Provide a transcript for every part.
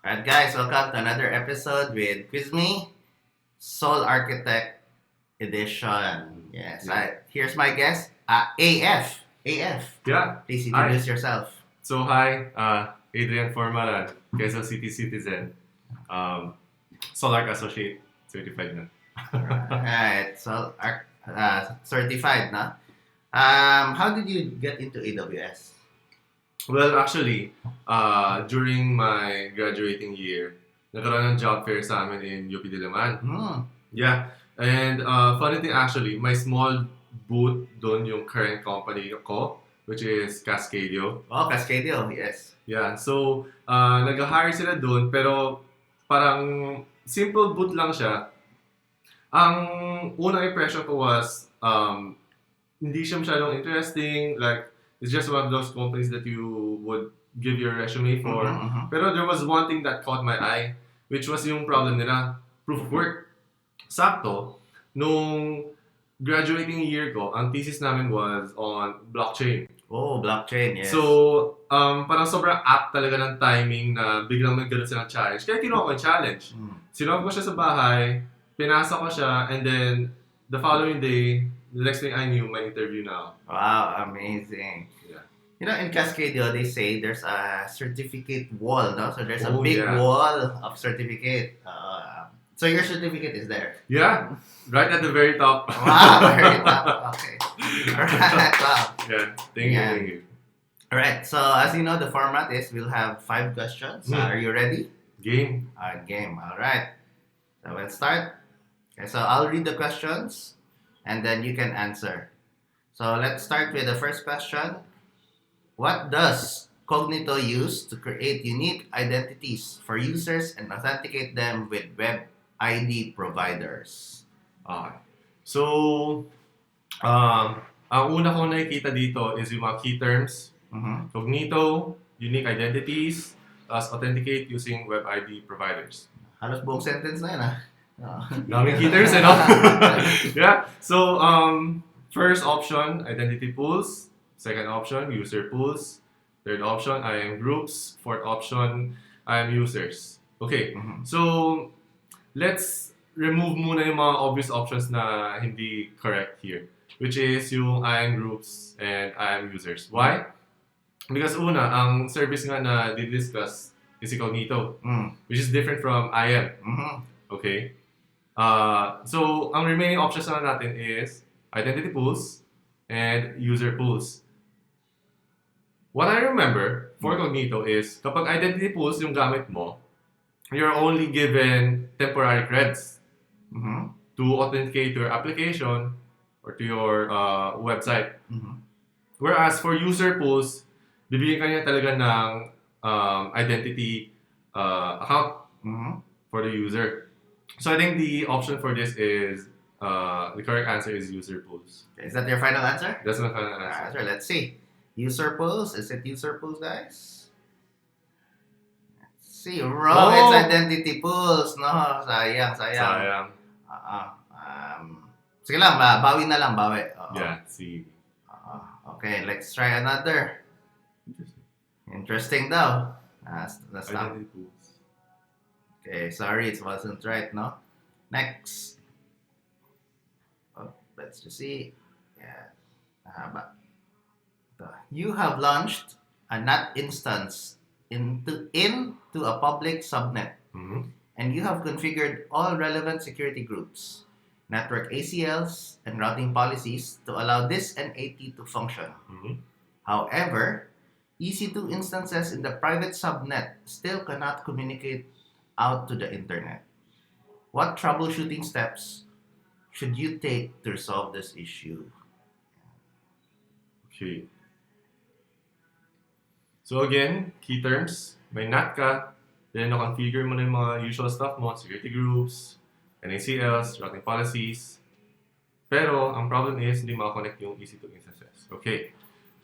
Alright guys, welcome to another episode with QUIZME Soul Architect Edition. Yes, here's my guest, AF. AF, Yeah. please introduce yourself. So hi, Adrian Formaran, Quezon City citizen, Solar Associate certified na. Alright, so certified, no? How did you get into AWS? Well, actually, during my graduating year, nagkaroon ng job fair sa amin in UP Diliman. Yeah. And funny thing actually, my small booth doon yung current company ko, which is Cascadio. Oh, Cascadio, yes. Yeah. So, nag-hire sila doon, pero parang simple booth lang siya. Ang unang impression ko was, hindi siya masyadong interesting. Like, it's just one of those companies that you would give your resume for. Pero there was one thing that caught my eye, which was yung problem nila, proof of work. Sakto, nung graduating year ko, ang thesis namin was on blockchain. Oh, blockchain, yes. So, parang sobrang apt talaga ng timing na biglang nagkaroon silang challenge. Kaya kinuha ko yung challenge. Sinop ko siya sa bahay, pinasa ko siya, and then the following day, the next thing I knew, my interview now. Wow, amazing. Yeah. You know, in Cascadio, they say there's a certificate wall, no? So there's a Oh, big yeah. wall of certificate. So your certificate is there. Yeah, right at the very top. Wow, very top. Okay. Alright, wow. Yeah, thank you. Alright, so as you know, the format is we'll have 5 questions. Are you ready? Game. Game. Alright. So let's start. Okay, so I'll read the questions and then you can answer. So let's start with the first question. What does Cognito use to create unique identities for users and authenticate them with web ID providers? Okay. So, ang una kong nakikita dito is yung mga key terms. Cognito, unique identities, as authenticate using web ID providers. Halos buong sentence na yun, ha? Daming key terms, no? Yeah. So, first option, identity pools. Second option, user pools. Third option, IAM groups. Fourth option, IAM users. Okay. So, let's remove muna yung mga obvious options na hindi correct here, which is yung IAM groups and IAM users. Why? Because una, ang service nga na di-discuss is Cognito, which is different from IAM. Okay? So, ang remaining options na natin is identity pools and user pools. What I remember for Cognito is kapag identity pools yung gamit mo, you're only given temporary creds to authenticate your application or to your website. Whereas for user pools, bibigyan ka niya talaga ng identity account for the user. So I think the option for this is, the correct answer is user pools. Is that your final answer? That's my final answer. Let's see. User pools? Is it user pools, guys? Let's see. Wrong. It's identity pools. No, sayang. Sige lang, bawi na lang, bawi. Yeah, see. Okay, let's try another. Interesting daw. That's not. Identity pools. Okay, sorry, it wasn't right, no? Next. Let's just see. Yeah. You have launched a NAT instance into a public subnet, and you have configured all relevant security groups, network ACLs, and routing policies to allow this NAT to function. However, EC2 instances in the private subnet still cannot communicate out to the internet. What troubleshooting steps should you take to resolve this issue? Okay. So again, key terms, may NAT ka, then na-configure mo na yung mga usual stuff mo, security groups, NACLs, routing policies. Pero, ang problem is, hindi makakonect yung EC2 instances. Okay.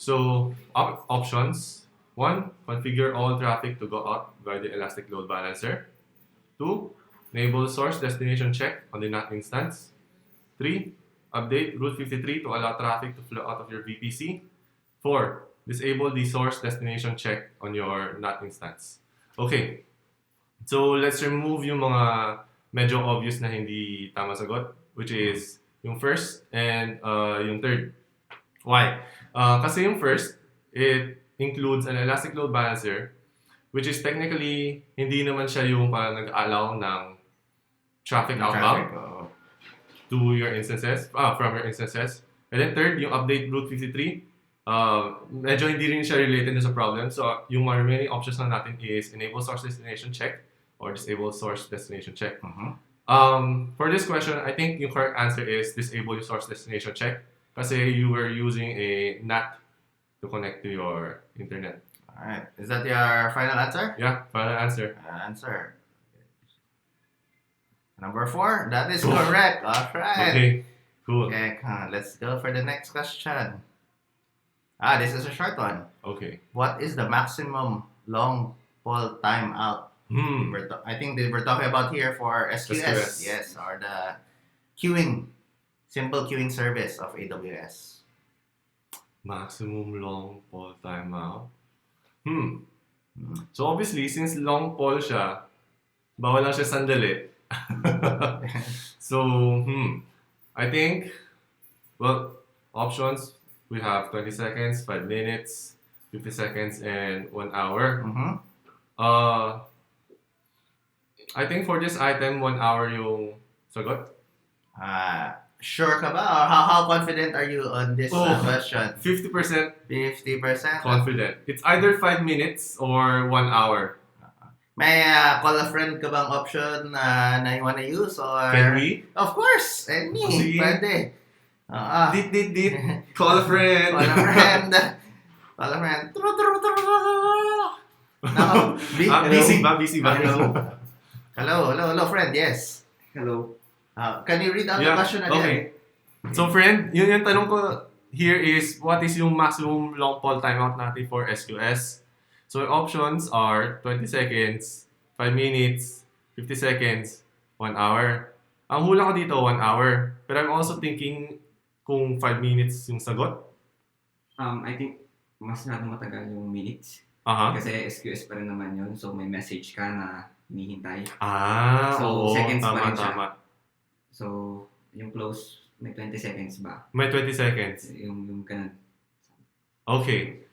So, options. 1, configure all traffic to go out via the elastic load balancer. 2, enable source destination check on the NAT instance. 3, update route 53 to allow traffic to flow out of your VPC. 4, disable the source destination check on your NAT instance. Okay. So, let's remove yung mga medyo obvious na hindi tama sagot, which is yung first and yung third. Why? Kasi yung first, it includes an elastic load balancer, which is technically, hindi naman siya yung parang nag-allow ng traffic outbound to your instances, from your instances. And then third, yung update route 53, medyo hindi rin siya related sa problem. So, yung mga remaining options na natin is enable source destination check or disable source destination check. For this question, I think yung correct answer is disable your source destination check kasi you were using a NAT to connect to your internet. Alright. Is that your final answer? Yeah, final answer. Answer. Number 4. That is correct. Alright. Okay, cool. Okay, let's go for the next question. This is a short one. Okay. What is the maximum long poll timeout? I think we're talking about here for SQS. Yes, or the simple queuing service of AWS. Maximum long poll timeout. So obviously, since long poll siya, bawal lang siya sandali. So, I think, well, options, we have 20 seconds, 5 minutes, 50 seconds, and 1 hour. I think for this item, 1 hour yung sagot. Sure ka ba? Or how confident are you on this question? 50%. 50%? Confident. It's either 5 minutes or 1 hour. May call a friend ka bang option na you wanna use? Or... Can we? Of course! And me. Sige. Pwede. Dit. Call a friend. Call a friend. Call a friend. No. Busy ba? Hello, friend. Yes. Hello. Can you read out the question again? Okay. So, friend, yun yung tanong ko here is, what is yung maximum long poll timeout natin for SQS? So, options are 20 seconds, 5 minutes, 50 seconds, 1 hour. Ang hula ko dito, 1 hour. But I'm also thinking kung 5 minutes yung sagot. I think mas matagal yung minutes. Kasi SQS pa rin naman yun. So, may message ka na hinihintay. So, seconds pa rin siya. So, yung close, may 20 seconds ba? May 20 seconds. Yung ganun. Okay.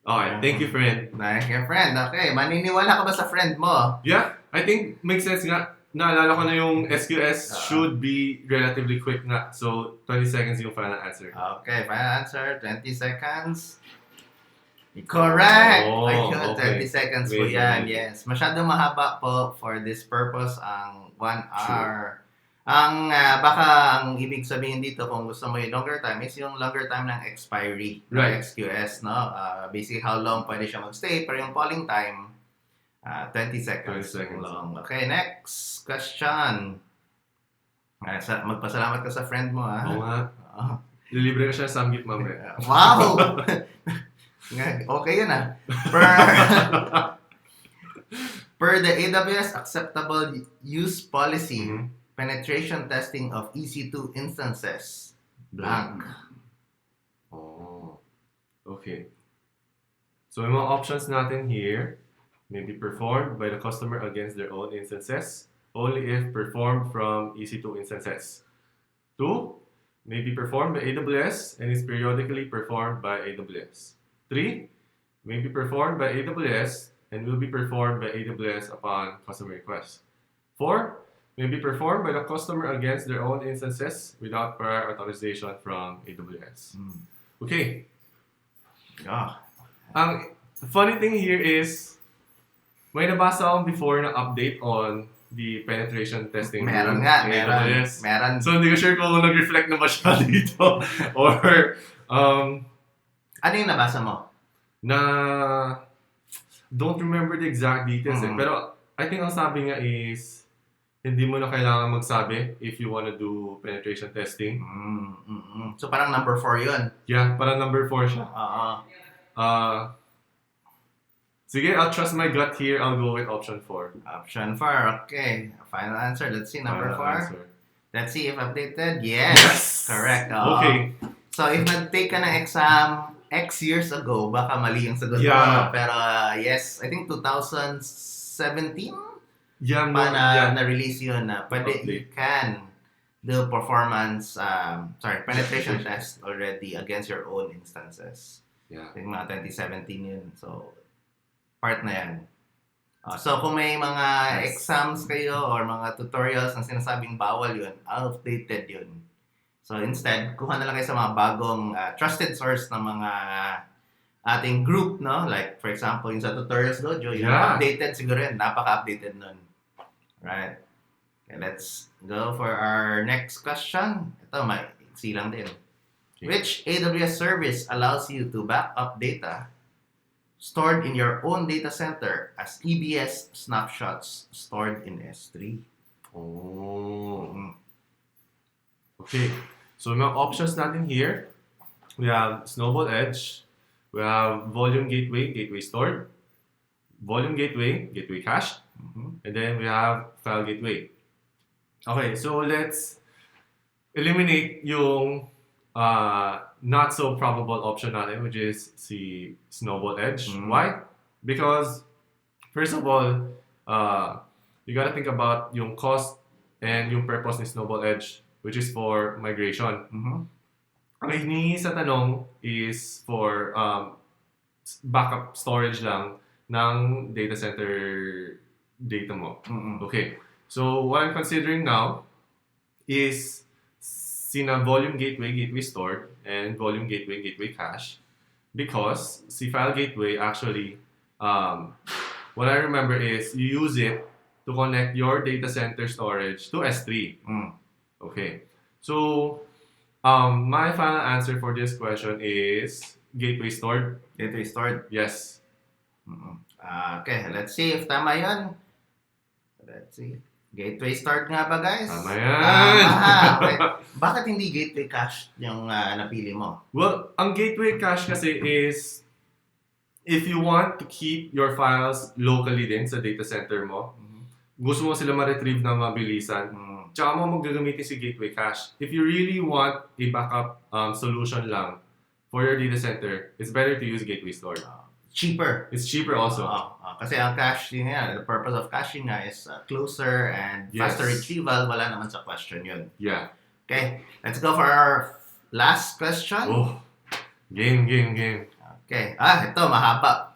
Okay, thank you, friend. Thank you, friend. Okay, maniniwala ka ba sa friend mo? Yeah, I think makes sense nga. Naalala ko na yung SQS should be relatively quick nga. So, 20 seconds yung final answer. Okay, final answer, 20 seconds. Correct! Ayun, okay. 30 seconds po yan, yes. Masyadong mahaba po for this purpose ang 1 hour. Baka ang ibig sabihin dito kung gusto mo yung longer time is yung longer time ng expiry ng XQS, no? Basically, how long pwede siya magstay, pero yung polling time, 20 seconds. 20 seconds. Long. Okay, next question. Magpasalamat ka sa friend mo, ha? Oo nga. Lilibre ka siya sa samgit mamaya. Wow! Okay yun, ha? Per the AWS Acceptable Use Policy, penetration testing of EC2 instances. Blank. Oh. Okay. So, yung mga options natin here may be performed by the customer against their own instances only if performed from EC2 instances. 2. May be performed by AWS and is periodically performed by AWS. 3. May be performed by AWS and will be performed by AWS upon customer request. 4. May be performed by the customer against their own instances without prior authorization from AWS. Okay. Ang funny thing here is, may nabasa akong before na update on the penetration testing. Meron nga, meron. So, hindi ko sure kung nag-reflect na ba siya dito. Or, ano yung nabasa mo? Don't remember the exact details pero I think ang sabi nga is, hindi mo na kailangan magsabi if you wanna do penetration testing. So parang number 4 yun? Yeah, parang number 4 siya. Sige, I'll trust my gut here. I'll go with option 4. Option 4, okay. Final answer. Let's see, number 4. Answer. Let's see if updated. Yes! Correct. Okay. So if nag-take ka ng exam X years ago, baka mali yung sagot mo. Yeah. Pero yes, I think 2017? Yeah, pa yeah. na-release yun na pwede you can do performance, penetration test already against your own instances. Yeah. Yung mga 2017 yun. So, part na yan. So, kung may mga exams kayo or mga tutorials na sinasabing bawal yun, outdated yun. So, instead, kuha na lang kayo sa mga bagong trusted source ng mga ating group, no? Like, for example, yung sa Tutorials Dojo, yung updated siguro yun. Napaka-updated nun. Right? Okay, let's go for our next question. Ito, may iksi lang din. Okay. Which AWS service allows you to back up data stored in your own data center as EBS snapshots stored in S3? Oh. Okay. So, mga options natin here, we have Snowball Edge, we have Volume Gateway, Gateway Stored, Volume Gateway, Gateway Cached, and then we have File Gateway. Okay, so let's eliminate yung not so probable option natin, which is si Snowball Edge. Why? Because, first of all, you gotta think about yung cost and yung purpose ni Snowball Edge, which is for migration. Ang hinihingi sa tanong is for backup storage lang ng data center data mo. Okay. So, what I'm considering now is sina Volume Gateway, Gateway Stored, and Volume Gateway, Gateway Cache. Because si File Gateway actually, what I remember is you use it to connect your data center storage to S3. Okay. So, my final answer for this question is Gateway Stored. Gateway Stored? Yes. Okay, let's see if tama yun. Let's see. Gateway Stored nga ba, guys? Tama yan! Okay. Bakit hindi Gateway Cache yung napili mo? Well, ang Gateway Cache kasi is if you want to keep your files locally din sa data center mo, gusto mo sila ma-retrieve na mabilisan, tsaka mo magagamitin si Gateway Cache. If you really want a backup solution lang for your data center, it's better to use Gateway Stored. Cheaper. It's cheaper also. Kasi ang caching nga, the purpose of caching nga is closer and faster retrieval. Wala naman sa question yun. Yeah. Okay, let's go for our last question. Oh, game. Okay. Ito, mahaba.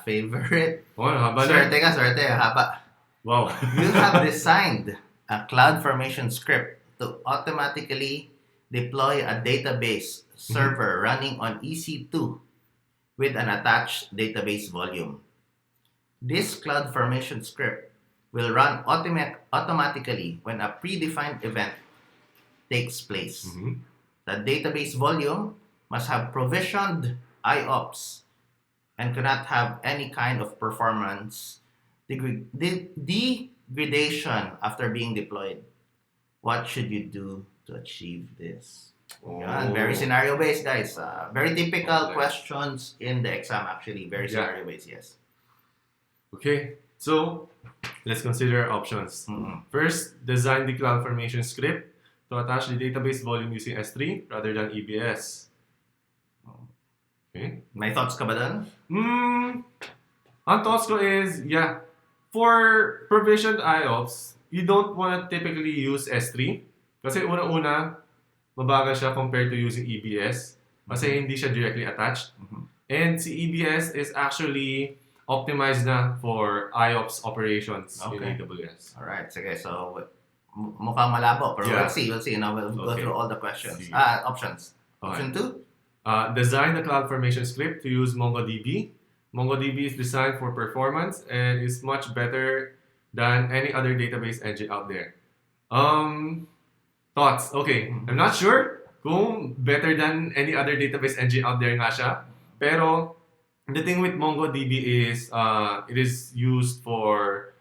Favorite. Oh, mahaba na. Swerte, haba. Wow. You have designed a CloudFormation script to automatically deploy a database server running on EC2 with an attached database volume. This CloudFormation script will run automatically when a predefined event takes place. The database volume must have provisioned IOPS and cannot have any kind of performance degradation after being deployed. What should you do to achieve this? Yan, very scenario-based, guys. Very typical questions in the exam, actually. Very scenario-based, yes. Okay, so let's consider options. First, design the CloudFormation script to attach the database volume using S3 rather than EBS. Okay. May thoughts ka ba dun? Ang thoughts ko is, for provisioned IOPS, you don't want to typically use S3 kasi una-una, mabagal siya compared to using EBS kasi hindi siya directly attached. And si EBS is actually optimized na for IOPS operations in AWS. Alright, sige. So, mukhang malabo, pero we'll see. Now, we'll go through all the questions. Options. Option 2? Design the CloudFormation script to use MongoDB. MongoDB is designed for performance and is much better than any other database engine out there. Thoughts? Okay, I'm not sure kung better than any other database engine out there nga siya. Pero, the thing with MongoDB is it is used for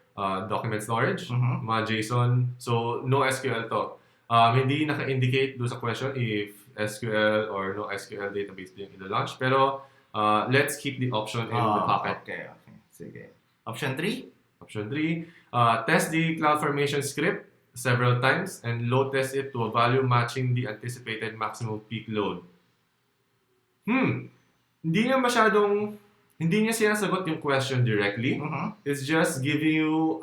document storage, mga JSON. So, no SQL to. Hindi naka-indicate doon sa question if SQL or no SQL database din in the launch. Pero, let's keep the option in the pocket. Okay. Sige. Option 3? Option 3, test the CloudFormation script several times and load test it to a value matching the anticipated maximum peak load. Hindi nga masyadong hindi niya sinasagot yung question directly. It's just giving you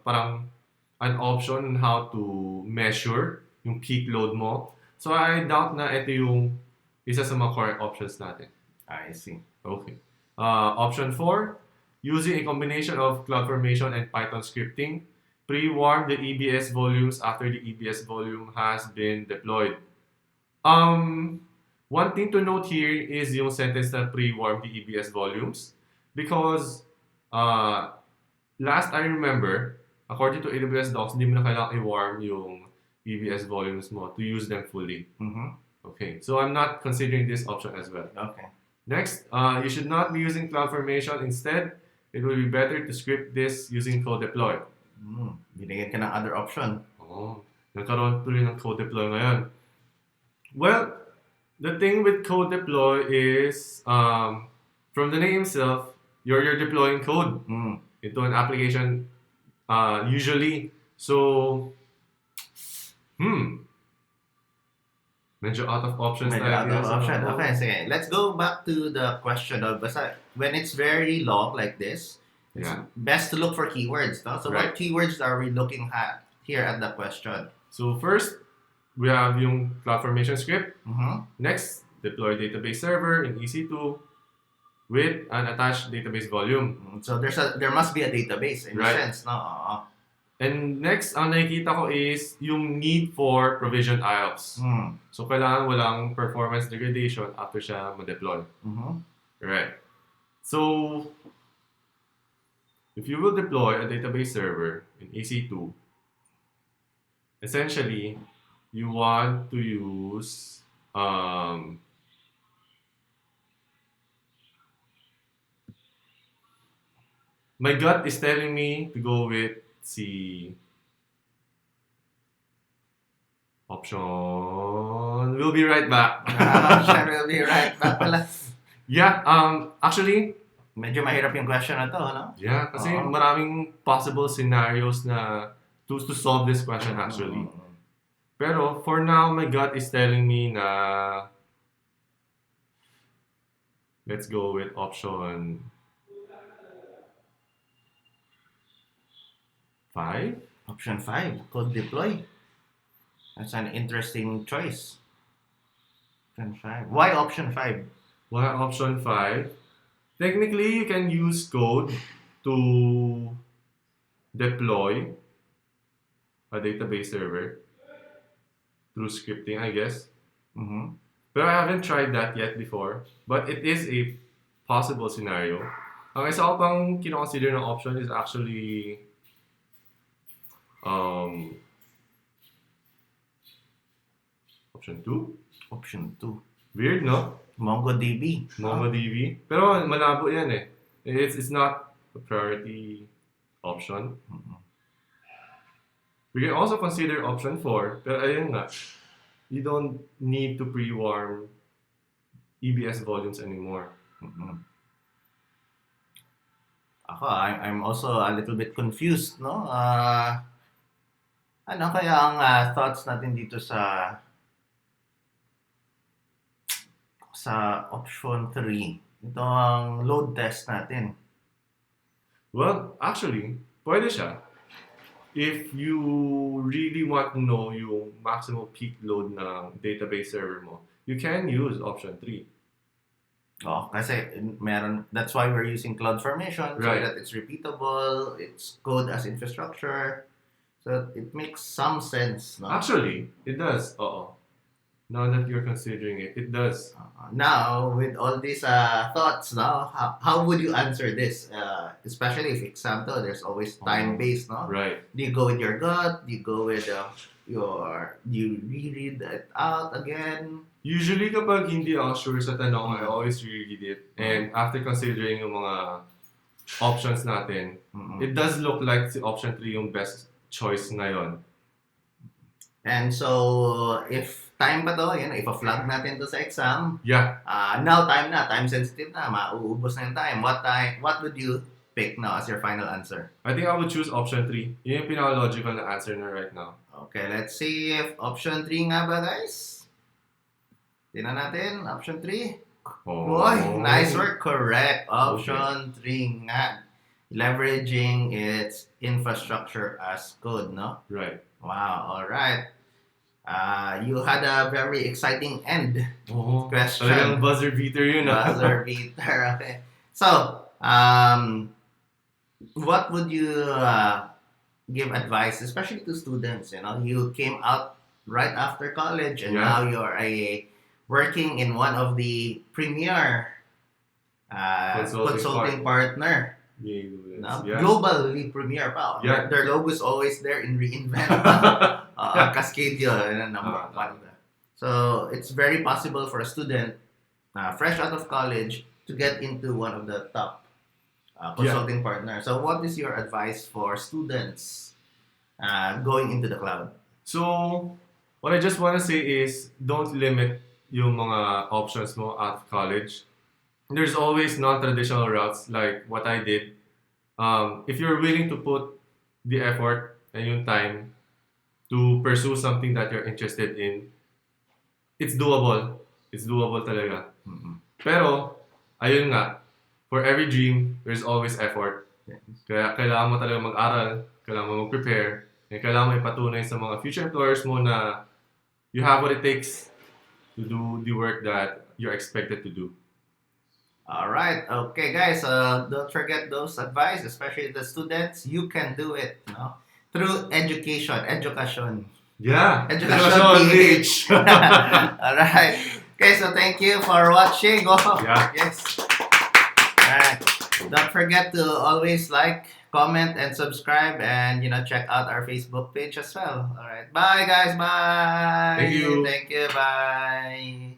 parang an option on how to measure yung peak load mo. So I doubt na ito yung isa sa mga correct options natin. I see. Okay. Option 4, using a combination of CloudFormation and Python scripting, pre-warm the EBS volumes after the EBS volume has been deployed. One thing to note here is yung sentence na pre-warm the EBS volumes because last I remember, according to AWS docs, hindi mo na kailangan i-warm yung EBS volumes mo to use them fully. Okay, so I'm not considering this option as well. Okay. Next, you should not be using CloudFormation. Instead, it will be better to script this using code deploy. Binigyan ka ng other option. Nagkaroon tuloy ng code deploy ngayon. Well, the thing with code deploy is, from the name itself, you're deploying code into an application usually. So, medyo out of options. Okay, sige. Let's go back to the question of when it's very long like this, it's best to look for keywords. No? So what keywords are we looking at here at the question? So first, we have yung CloudFormation script. Next, deploy database server in EC2 with an attached database volume. So there must be a database in a sense, no? And next, ang nakikita ko is yung need for provision IOPS. So kailangan walang performance degradation after siya ma-deploy. Right. So if you will deploy a database server in EC2, essentially you want to use my gut is telling me to go with option. We'll be right back. Option will be right back pala. Yeah, actually, medyo mahirap yung question na to, no? Yeah, kasi maraming possible scenarios na to solve this question actually. Pero for now, my gut is telling me na let's go with option 5. Option 5, code deploy. That's an interesting choice. Option 5. Why option 5? Why option 5? Technically, you can use code to deploy a database server through scripting, I guess. But I haven't tried that yet before. But it is a possible scenario. Ang isa ko pang kinoconsider ng option is actually option 2. Option 2. Weird, no? MongoDB. MongoDB. Pero malabo yan eh. It's not a priority option. We can also consider option 4. Pero ayun nga, you don't need to pre-warm EBS volumes anymore. Ako, I'm also a little bit confused, no? Ano kaya ang thoughts natin dito sa option 3? Ito ang load test natin. Well, actually, pwede siya. If you really want to know yung maximum peak load ng database server mo, you can use option 3. Kasi that's why we're using CloudFormation, so that it's repeatable, it's code as infrastructure. So it makes some sense, no? Actually, it does. Now that you're considering it, it does. Now, with all these thoughts, now how would you answer this? Especially if example, there's always time-based, no? Right. Do you go with your gut? Do you go with do you reread it out again? Usually, kapag hindi ako sure sa tanong, I always reread it. And after considering yung mga options natin, it does look like si option 3 yung best choice ngayon. And so, if time pa to, if a-flag natin to sa exam, now time sensitive na, mauubos na yung time. What would you pick now as your final answer? I think I would choose option 3. Yun yung pinaka-logical na answer na right now. Okay, let's see if option 3 nga ba, guys? Tingnan natin, option 3. Boy, nice work. Correct. Option 3 nga. Leveraging its infrastructure as code, no? Right. Wow, all right. You had a very exciting end question. Talagang buzzer beater yun. Buzzer beater. Okay. So, what would you give advice, especially to students? You know, you came out right after college, and now you're working in one of the premier consulting partner. Globally premier pa. Their logo is always there in reInvent. Cascadia and number one. So it's very possible for a student fresh out of college to get into one of the top consulting partners. So what is your advice for students going into the cloud? So what I just want to say is don't limit yung mga options mo out of college. There's always non-traditional routes like what I did. If you're willing to put the effort and yung time to pursue something that you're interested in, it's doable. It's doable talaga. Pero, ayun nga, for every dream, there's always effort. Kaya kailangan mo talaga mag-aral, kailangan mo mag-prepare, and kailangan mo ipatunay sa mga future employers mo na you have what it takes to do the work that you're expected to do. All right. Okay, guys. Don't forget those advice, especially the students. You can do it, no? Through education. Yeah. Education PH. All right. Okay, so thank you for watching. Yes. All right. Don't forget to always like, comment, and subscribe, and check out our Facebook page as well. All right. Bye, guys. Bye. Thank you. Thank you. Bye.